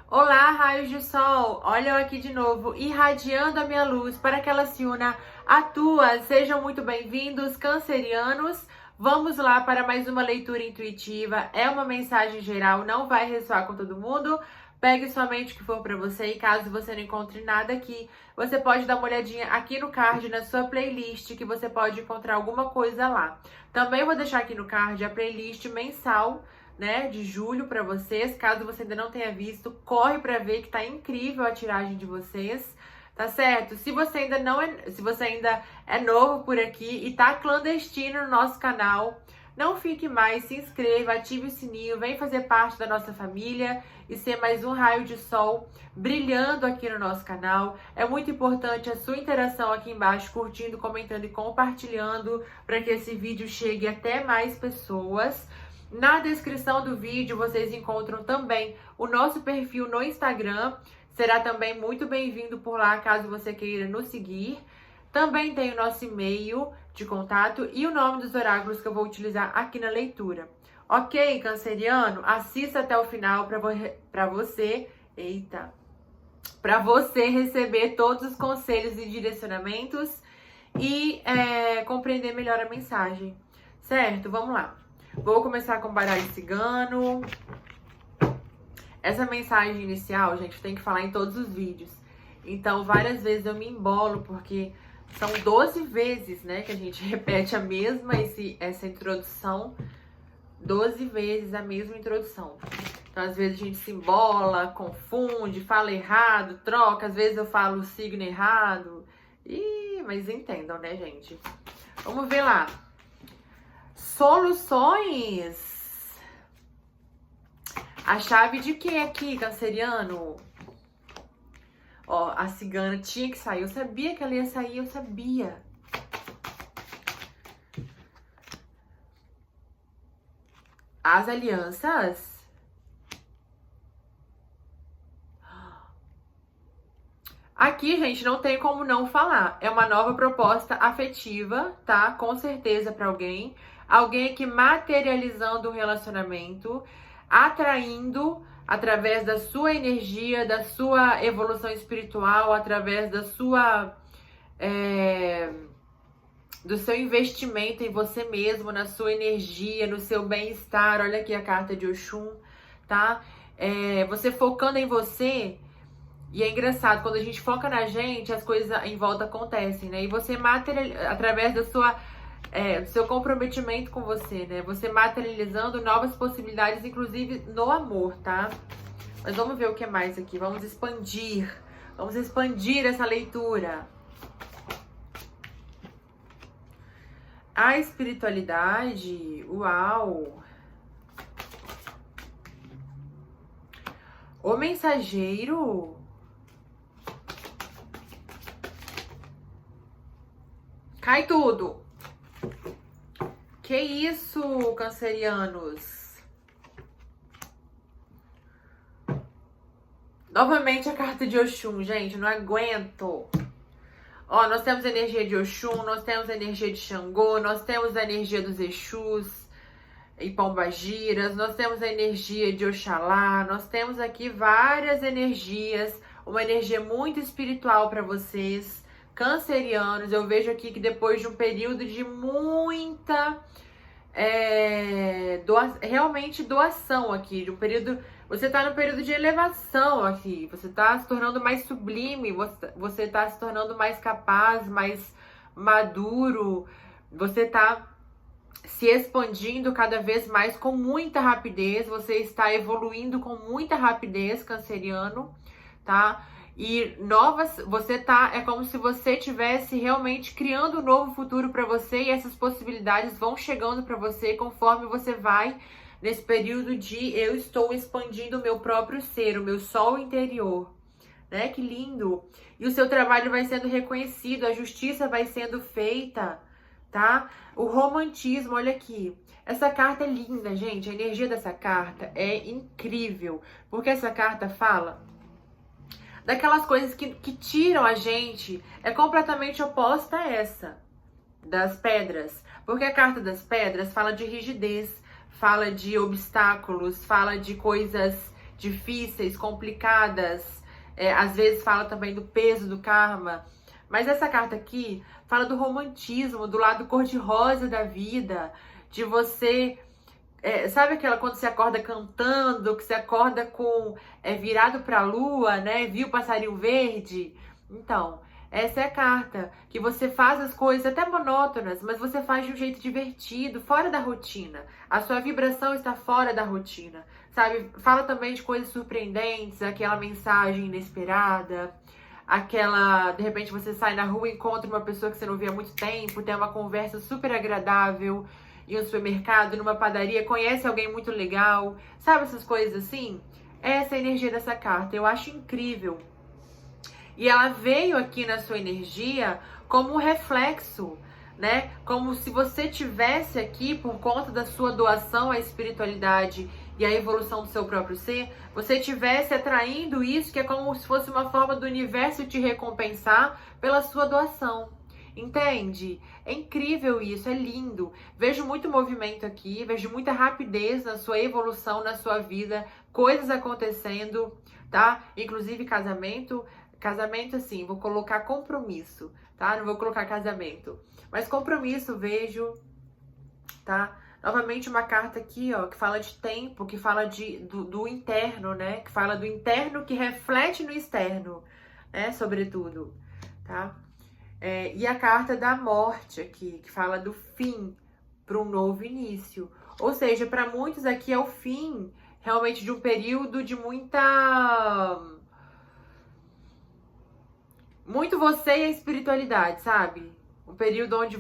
Olá, raios de sol! Olha eu aqui de novo, irradiando a minha luz para que ela se una à tua. Sejam muito bem-vindos, cancerianos. Vamos lá para mais uma leitura intuitiva. É uma mensagem geral, não vai ressoar com todo mundo. Pegue somente o que for para você e caso você não encontre nada aqui, você pode dar uma olhadinha aqui no card, na sua playlist, que você pode encontrar alguma coisa lá. Também vou deixar aqui no card a playlist mensal, né, de julho para vocês. Caso você ainda não tenha visto, corre para ver que tá incrível a tiragem de vocês, tá certo? Se você ainda é novo por aqui e tá clandestino no nosso canal, não fique mais, se inscreva, ative o sininho, vem fazer parte da nossa família e ser mais um raio de sol brilhando aqui no nosso canal. É muito importante a sua interação aqui embaixo, curtindo, comentando e compartilhando para que esse vídeo chegue até mais pessoas. Na descrição do vídeo vocês encontram também o nosso perfil no Instagram. Será também muito bem-vindo por lá, caso você queira nos seguir. Também tem o nosso e-mail de contato e o nome dos oráculos que eu vou utilizar aqui na leitura. Ok, canceriano? Assista até o final para você receber todos os conselhos e direcionamentos e compreender melhor a mensagem. Certo? Vamos lá. Vou começar com baralho cigano. Essa mensagem inicial, gente, tem que falar em todos os vídeos. Então, várias vezes eu me embolo, porque são 12 vezes, né, que a gente repete a mesma essa introdução. 12 vezes a mesma introdução. Então, às vezes a gente se embola, confunde, fala errado, troca. Às vezes eu falo o signo errado. Mas entendam, né, gente? Vamos ver lá. Soluções. A chave de quê aqui, canceriano? Ó, a cigana tinha que sair. Eu sabia que ela ia sair, eu sabia. As alianças. Aqui, gente, não tem como não falar. É uma nova proposta afetiva, tá? Com certeza para alguém. Alguém aqui materializando um relacionamento, atraindo através da sua energia, da sua evolução espiritual, através da sua do seu investimento em você mesmo, na sua energia, no seu bem-estar. Olha aqui a carta de Oxum, tá? Você focando em você. E é engraçado, quando a gente foca na gente, as coisas em volta acontecem, né? E você através da sua do seu comprometimento com você, né? Você materializando novas possibilidades, inclusive no amor, tá? Mas vamos ver o que mais aqui. Vamos expandir essa leitura. A espiritualidade, uau! O mensageiro. Cai tudo! Que isso, cancerianos? Novamente a carta de Oxum, gente, não aguento. Ó, nós temos a energia de Oxum, nós temos a energia de Xangô, nós temos a energia dos Exus e Pombagiras, nós temos a energia de Oxalá, nós temos aqui várias energias, uma energia muito espiritual para vocês, cancerianos. Eu vejo aqui que depois de um período de muita realmente doação aqui, de um período, você tá no período de elevação aqui, você tá se tornando mais sublime, você tá se tornando mais capaz, mais maduro, você tá se expandindo cada vez mais com muita rapidez, você está evoluindo com muita rapidez, canceriano, tá? E é como se você estivesse realmente criando um novo futuro para você, e essas possibilidades vão chegando para você conforme você vai nesse período de eu estou expandindo o meu próprio ser, o meu sol interior, né? Que lindo! E o seu trabalho vai sendo reconhecido, a justiça vai sendo feita, tá? O romantismo, olha aqui. Essa carta é linda, gente. A energia dessa carta é incrível, porque essa carta fala daquelas coisas que tiram a gente, é completamente oposta a essa, das pedras. Porque a carta das pedras fala de rigidez, fala de obstáculos, fala de coisas difíceis, complicadas. Às vezes fala também do peso do karma. Mas essa carta aqui fala do romantismo, do lado cor-de-rosa da vida, de você... sabe aquela quando você acorda cantando, que você acorda com virado para a lua, né? Viu o passarinho verde? Então, essa é a carta, que você faz as coisas até monótonas, mas você faz de um jeito divertido, fora da rotina. A sua vibração está fora da rotina, sabe? Fala também de coisas surpreendentes, aquela mensagem inesperada, de repente você sai na rua e encontra uma pessoa que você não via há muito tempo, tem uma conversa super agradável, em um supermercado, numa padaria, conhece alguém muito legal, sabe essas coisas assim? Essa é a energia dessa carta, eu acho incrível. E ela veio aqui na sua energia como um reflexo, né? Como se você tivesse aqui, por conta da sua doação à espiritualidade e à evolução do seu próprio ser, você tivesse atraindo isso, que é como se fosse uma forma do universo te recompensar pela sua doação. Entende? É incrível isso, é lindo. Vejo muito movimento aqui, vejo muita rapidez na sua evolução, na sua vida, coisas acontecendo, tá? Inclusive casamento. Casamento, assim, vou colocar compromisso, tá? Não vou colocar casamento. Mas compromisso, vejo, tá? Novamente uma carta aqui, ó, que fala de tempo, que fala do interno, né? Que fala do interno que reflete no externo, né? Sobretudo, tá? E a carta da morte aqui, que fala do fim para um novo início. Ou seja, para muitos aqui é o fim, realmente, de um período de muito você e a espiritualidade, sabe? Um período onde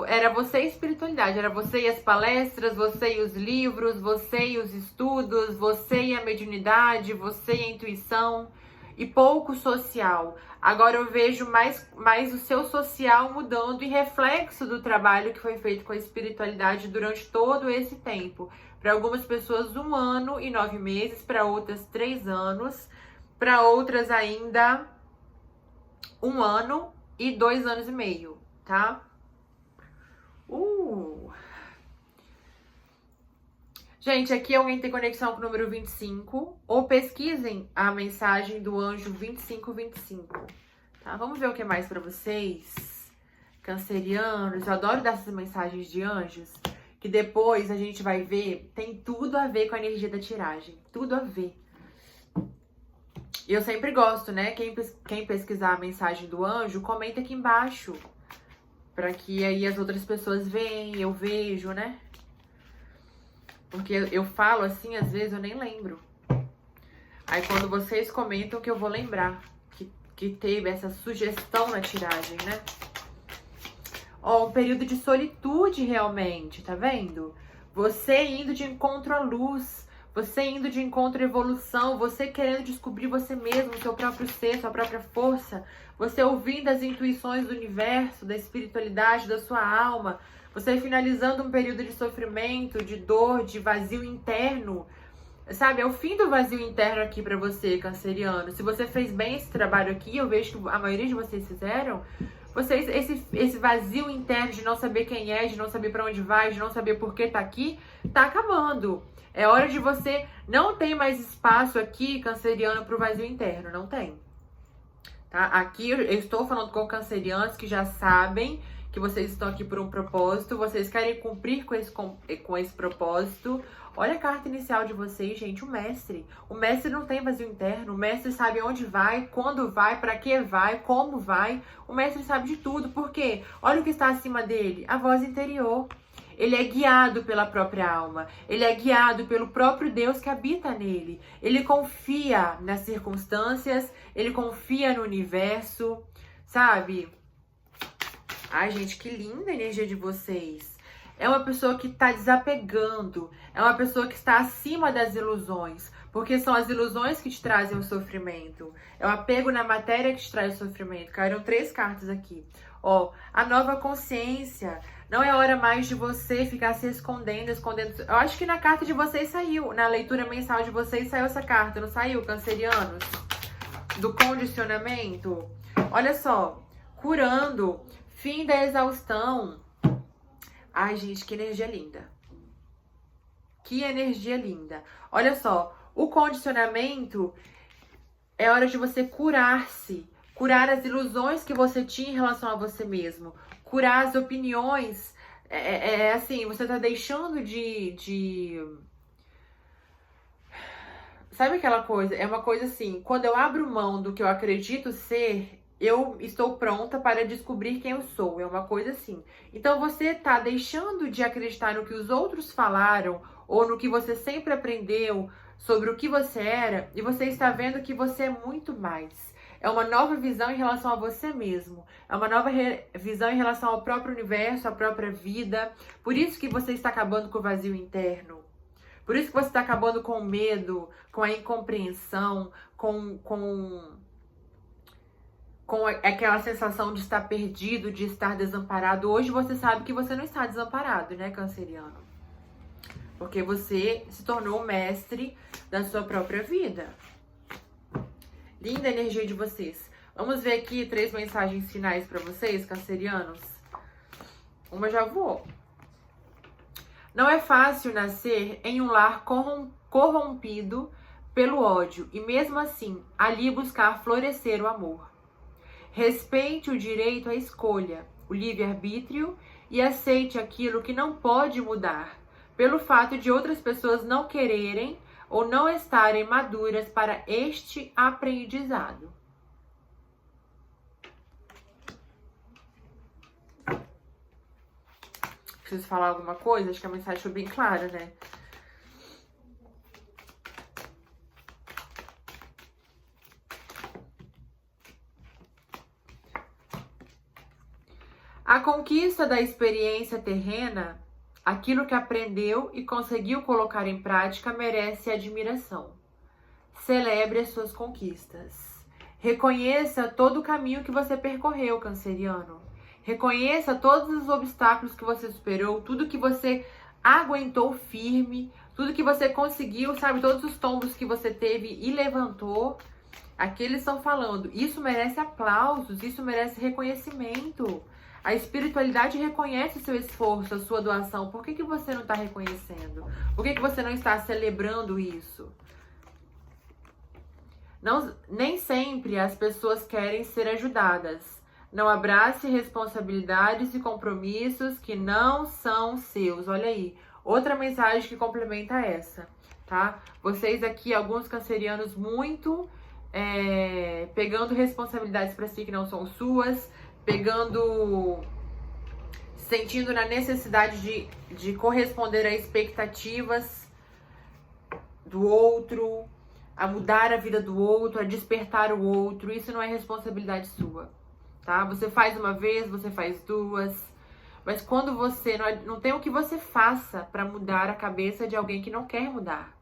era você e a espiritualidade, era você e as palestras, você e os livros, você e os estudos, você e a mediunidade, você e a intuição, e pouco social. Agora eu vejo mais o seu social mudando em reflexo do trabalho que foi feito com a espiritualidade durante todo esse tempo. Para algumas pessoas 1 ano e 9 meses, para outras 3 anos, para outras ainda 1 ano e 2 anos e meio, tá? Gente, aqui alguém tem conexão com o número 25, ou pesquisem a mensagem do anjo 2525, tá? Vamos ver o que mais pra vocês, cancerianos. Eu adoro dar essas mensagens de anjos, que depois a gente vai ver, tem tudo a ver com a energia da tiragem, tudo a ver. E eu sempre gosto, né? Quem pesquisar a mensagem do anjo, comenta aqui embaixo, pra que aí as outras pessoas veem, eu vejo, né? Porque eu falo assim, às vezes eu nem lembro. Aí quando vocês comentam que eu vou lembrar que teve essa sugestão na tiragem, né? Ó, um período de solitude realmente, tá vendo? Você indo de encontro à luz, você indo de encontro à evolução, você querendo descobrir você mesmo, seu próprio ser, sua própria força, você ouvindo as intuições do universo, da espiritualidade, da sua alma, você finalizando um período de sofrimento, de dor, de vazio interno, sabe? É o fim do vazio interno aqui pra você, canceriano. Se você fez bem esse trabalho aqui, eu vejo que a maioria de vocês fizeram, esse vazio interno de não saber quem é, de não saber pra onde vai, de não saber por que tá aqui, tá acabando. É hora de você... Não tem mais espaço aqui, canceriano, pro vazio interno, não tem. Tá? Aqui eu estou falando com cancerianos que já sabem que vocês estão aqui por um propósito, vocês querem cumprir com esse propósito. Olha a carta inicial de vocês, gente, o mestre. O mestre não tem vazio interno, o mestre sabe onde vai, quando vai, pra que vai, como vai. O mestre sabe de tudo, por quê? Olha o que está acima dele, a voz interior. Ele é guiado pela própria alma, ele é guiado pelo próprio Deus que habita nele. Ele confia nas circunstâncias, ele confia no universo, sabe? Ai, gente, que linda a energia de vocês. É uma pessoa que está desapegando, é uma pessoa que está acima das ilusões, porque são as ilusões que te trazem o sofrimento. É o apego na matéria que te traz o sofrimento. Caíram 3 cartas aqui. Ó, a nova consciência. Não é hora mais de você ficar se escondendo. Eu acho que na carta de vocês saiu, na leitura mensal de vocês saiu essa carta, não saiu, cancerianos? Do condicionamento. Olha só, curando, fim da exaustão. Ai, gente, que energia linda. Que energia linda. Olha só, O condicionamento é hora de você curar-se, curar as ilusões que você tinha em relação a você mesmo, curar as opiniões. Assim, você tá deixando de... Sabe aquela coisa? É uma coisa assim, quando eu abro mão do que eu acredito ser, eu estou pronta para descobrir quem eu sou. É uma coisa assim. Então você tá deixando de acreditar no que os outros falaram ou no que você sempre aprendeu sobre o que você era e você está vendo que você é muito mais. É uma nova visão em relação a você mesmo. É uma nova visão em relação ao próprio universo, à própria vida. Por isso que você está acabando com o vazio interno. Por isso que você está acabando com o medo, com a incompreensão, com aquela sensação de estar perdido, de estar desamparado. Hoje você sabe que você não está desamparado, né, canceriano? Porque você se tornou o mestre da sua própria vida. Linda a energia de vocês. Vamos ver aqui 3 mensagens finais para vocês, cancerianos. Uma já voou. Não é fácil nascer em um lar corrompido pelo ódio e mesmo assim ali buscar florescer o amor. Respeite o direito à escolha, o livre-arbítrio e aceite aquilo que não pode mudar, pelo fato de outras pessoas não quererem ou não estarem maduras para este aprendizado. Preciso falar alguma coisa? Acho que a mensagem foi bem clara, né? A conquista da experiência terrena, aquilo que aprendeu e conseguiu colocar em prática, merece admiração. Celebre as suas conquistas. Reconheça todo o caminho que você percorreu, canceriano. Reconheça todos os obstáculos que você superou, tudo que você aguentou firme, tudo que você conseguiu, sabe? Todos os tombos que você teve e levantou. Aqui eles estão falando, isso merece aplausos, isso merece reconhecimento. A espiritualidade reconhece o seu esforço, a sua doação. Por que você não está reconhecendo? Por que você não está celebrando isso? Nem sempre as pessoas querem ser ajudadas. Não abrace responsabilidades e compromissos que não são seus. Olha aí, outra mensagem que complementa essa, tá? Vocês aqui, alguns cancerianos muito pegando responsabilidades para si que não são suas, sentindo na necessidade de corresponder a expectativas do outro, a mudar a vida do outro, a despertar o outro. Isso não é responsabilidade sua, tá? Você faz uma vez, você faz duas, mas quando você não tem o que você faça para mudar a cabeça de alguém que não quer mudar,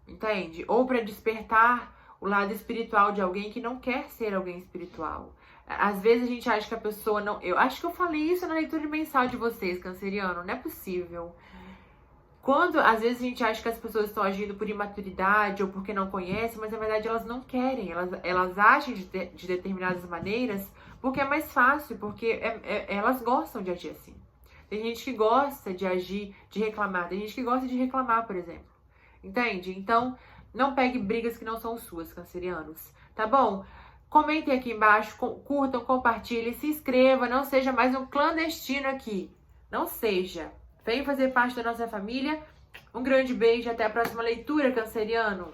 entende? Ou para despertar o lado espiritual de alguém que não quer ser alguém espiritual. Às vezes a gente acha que a pessoa não... Eu acho que eu falei isso na leitura mensal de vocês, canceriano. Não é possível. Quando, às vezes, a gente acha que as pessoas estão agindo por imaturidade ou porque não conhecem, mas, na verdade, elas não querem. Elas agem de determinadas maneiras porque é mais fácil, porque elas gostam de agir assim. Tem gente que gosta de agir, de reclamar. Tem gente que gosta de reclamar, por exemplo. Entende? Então, não pegue brigas que não são suas, cancerianos. Tá bom? Comentem aqui embaixo, curtam, compartilhem, se inscreva, não seja mais um clandestino aqui. Não seja. Vem fazer parte da nossa família. Um grande beijo, até a próxima leitura, canceriano.